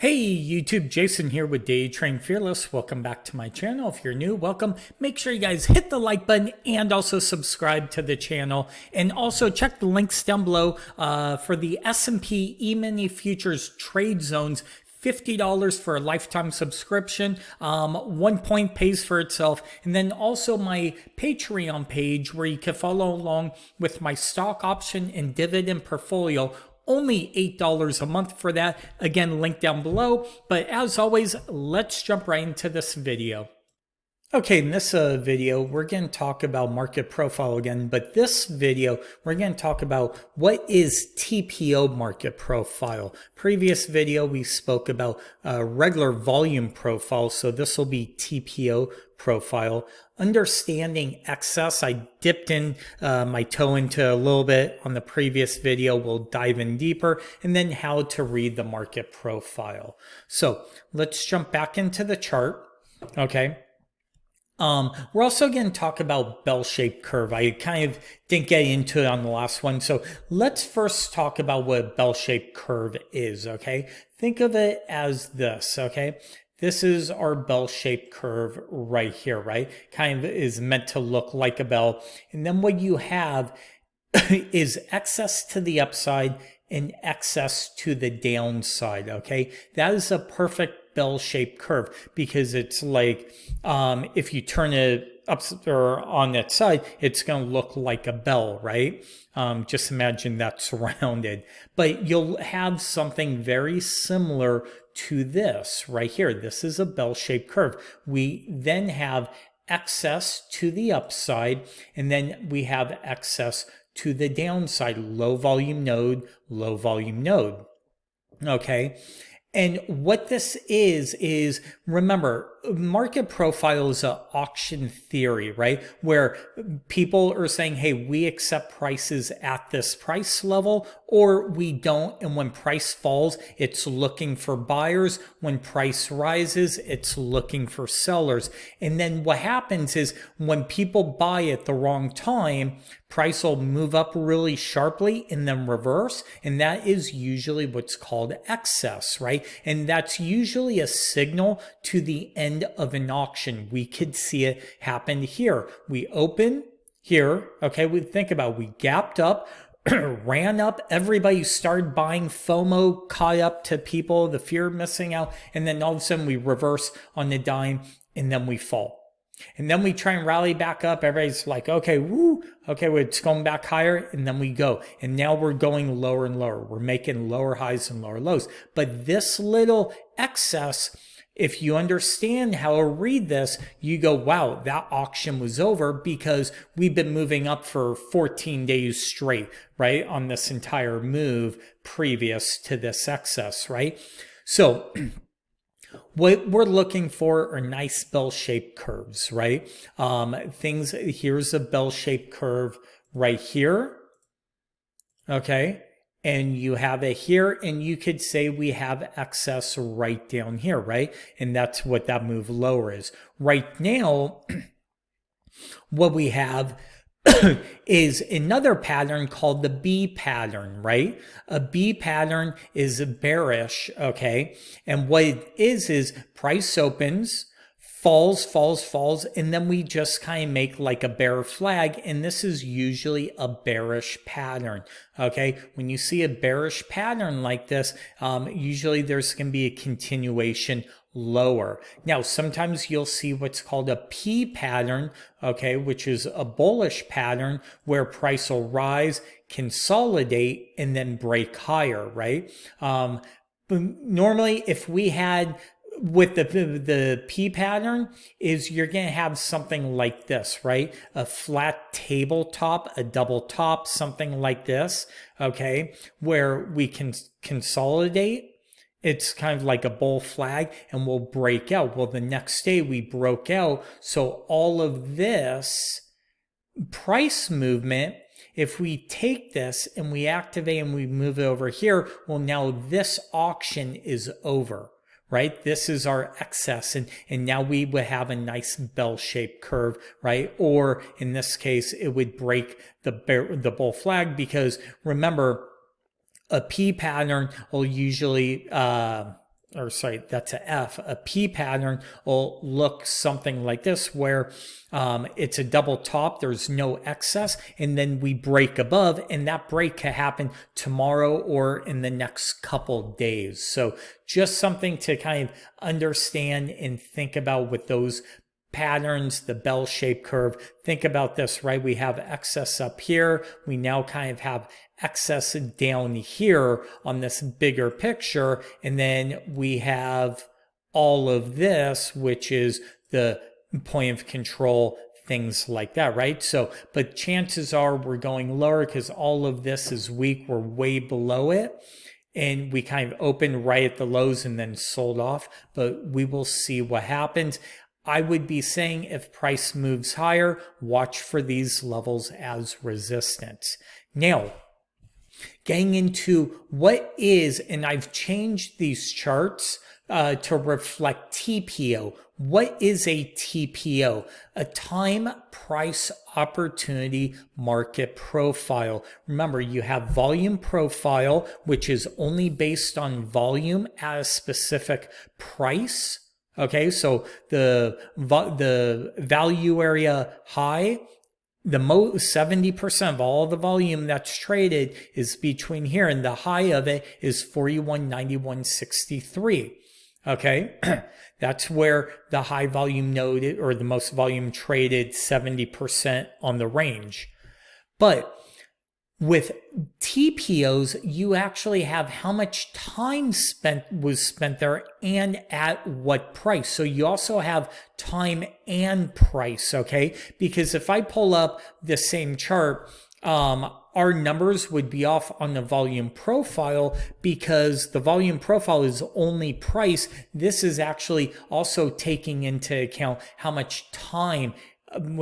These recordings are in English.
Hey YouTube, Jason here with Day Train Fearless. Welcome back to my channel. If you're new, welcome. Make sure you guys hit the like button and also subscribe to the channel. And also check the links down below for the S&P E-mini futures trade zones. $50 for a lifetime subscription. 1 point pays for itself. And then also my Patreon page where you can follow along with my stock option and dividend portfolio. Only $8 a month for that. Again, link down below. But as always, let's jump right into this video. Okay, in this video, we're going to talk about market profile again, but this video, we're going to talk about what is TPO market profile. Previous video, we spoke about regular volume profile, so this will be TPO profile. Understanding excess, I dipped in my toe into a little bit on the previous video. We'll dive in deeper, and then how to read the market profile. So let's jump back into the chart, okay? We're also going to talk about bell-shaped curve. I kind of didn't get into it on the last one. So let's first talk about what a bell-shaped curve is, okay? Think of it as this, okay? This is our bell-shaped curve right here, right? Kind of is meant to look like a bell. And then what you have is excess to the upside and excess to the downside, okay? That is a perfect bell-shaped curve because it's like if you turn it up or on that side, it's going to look like a bell, right? Just imagine that's rounded. But you'll have something very similar to this right here. This is a bell-shaped curve. We then have excess to the upside, and then we have excess to the downside, low volume node, low volume node. Okay. And what this is remember, market profile is an auction theory, right? Where people are saying, hey, we accept prices at this price level, or we don't. And when price falls, it's looking for buyers. When price rises, it's looking for sellers. And then what happens is when people buy at the wrong time, price will move up really sharply and then reverse. And that is usually what's called excess, right? And that's usually a signal to the end of an auction. We could see it happen here. We open here, okay? We think about it. We gapped up, ran up, everybody started buying, FOMO caught up to people, the fear of missing out, and then all of a sudden we reverse on the dime and then we fall. And then we try and rally back up. Everybody's like, okay, woo, okay, well, it's going back higher, and then we go. And now we're going lower and lower. We're making lower highs and lower lows. But this little excess, if you understand how to read this, you go, wow, that auction was over because we've been moving up for 14 days straight, right? On this entire move previous to this excess, right? So what we're looking for are nice bell-shaped curves, right? Here's a bell-shaped curve right here, okay? And you have it here, and you could say we have excess right down here, right? And that's what that move lower is. Right now, what we have is another pattern called the B pattern, right? A B pattern is bearish, okay? And what it is price opens, falls, and then we just kind of make like a bear flag, and this is usually a bearish pattern, okay? When you see a bearish pattern like this, usually there's going to be a continuation lower. Now, sometimes you'll see what's called a P pattern, okay, which is a bullish pattern where price will rise, consolidate, and then break higher, right? But normally, if we had with the P pattern is you're going to have something like this, right? A flat tabletop, a double top, something like this, okay? Where we can consolidate. It's kind of like a bull flag and we'll break out. Well, the next day we broke out. So all of this price movement, if we take this and we activate and we move it over here, well, now this auction is over, right? This is our excess. And now we would have a nice bell-shaped curve, right? Or in this case, it would break the bull flag because remember, a P pattern will usually or sorry, that's a F. A P pattern will look something like this, where it's a double top, there's no excess, and then we break above, and that break can happen tomorrow or in the next couple days. So just something to kind of understand and think about with those patterns, the bell-shaped curve. Think about this, right? We have excess up here. We now kind of have excess down here on this bigger picture. And then we have all of this, which is the point of control, things like that, right? So, but chances are we're going lower because all of this is weak. We're way below it. And we kind of opened right at the lows and then sold off. But we will see what happens. I would be saying if price moves higher, watch for these levels as resistance. Now, getting into what is, and I've changed these charts to reflect TPO. What is a TPO? A time price opportunity market profile. Remember, you have volume profile, which is only based on volume at a specific price. Okay, so the value area high, the 70% of all the volume that's traded is between here, and the high of it is 41.9163. Okay, that's where the high volume node, or the most volume traded, 70% on the range. But with TPOs, you actually have how much time was spent there and at what price. So you also have time and price, okay? Because if I pull up the same chart, our numbers would be off on the volume profile because the volume profile is only price. This is actually also taking into account how much time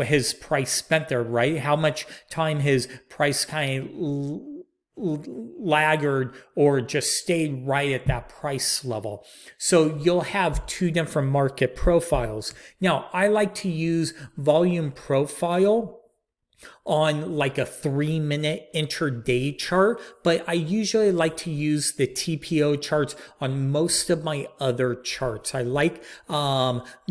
his price spent there, right? How much time his price kind of laggard or just stayed right at that price level. So you'll have two different market profiles. Now, I like to use volume profile on like a 3-minute intraday chart, but I usually like to use the TPO charts on most of my other charts. I like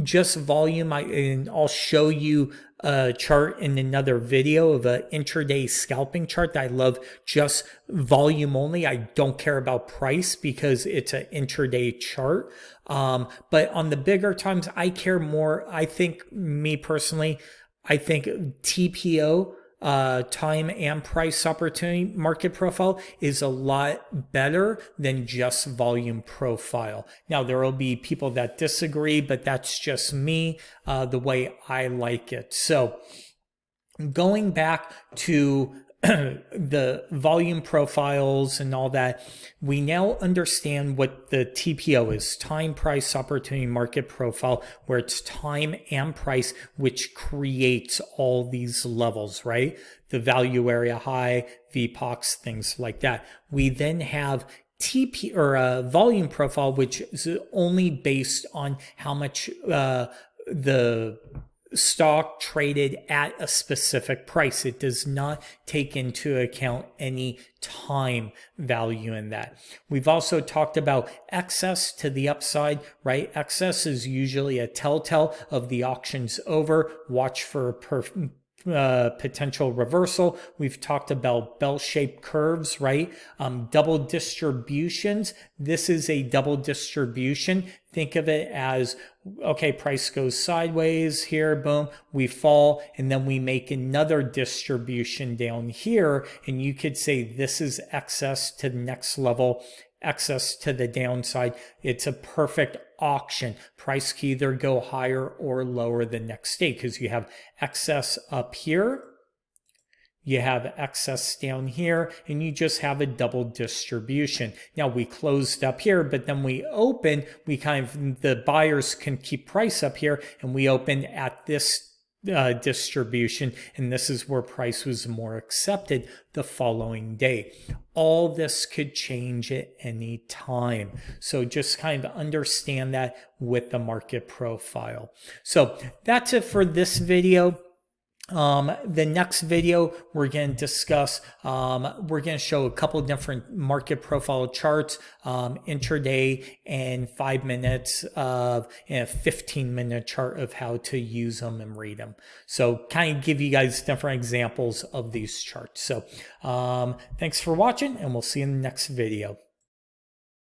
just volume, and I'll show you a chart in another video of an intraday scalping chart that I love just volume only. I don't care about price because it's an intraday chart. But on the bigger times, I care more. I think, me personally, I think TPO, time and price opportunity market profile, is a lot better than just volume profile. Now, there will be people that disagree, but that's just me, the way I like it. So going back to the volume profiles and all that, we now understand what the TPO is, time price opportunity market profile, where it's time and price, which creates all these levels, right? The value area high, VPOX, things like that. We then have TP, or a volume profile, which is only based on how much the stock traded at a specific price. It does not take into account any time value in that. We've also talked about excess to the upside, right? Excess is usually a telltale of the auction's over. Watch for potential reversal. We've talked about bell-shaped curves, right? Double distributions. This is a double distribution. Think of it as, okay, price goes sideways here, boom, we fall, and then we make another distribution down here, and you could say this is excess to the next level, excess to the downside. It's a perfect auction. Price can either go higher or lower the next day because you have excess up here, you have excess down here, and you just have a double distribution. Now, we closed up here, but then we open, the buyers can keep price up here, and we open at this distribution, and this is where price was more accepted the following day. All this could change at any time. So just kind of understand that with the market profile. So that's it for this video. The next video, we're going to discuss, we're going to show a couple different market profile charts, intraday and 5 minutes of and a 15-minute chart of how to use them and read them. So kind of give you guys different examples of these charts. So thanks for watching, and we'll see you in the next video.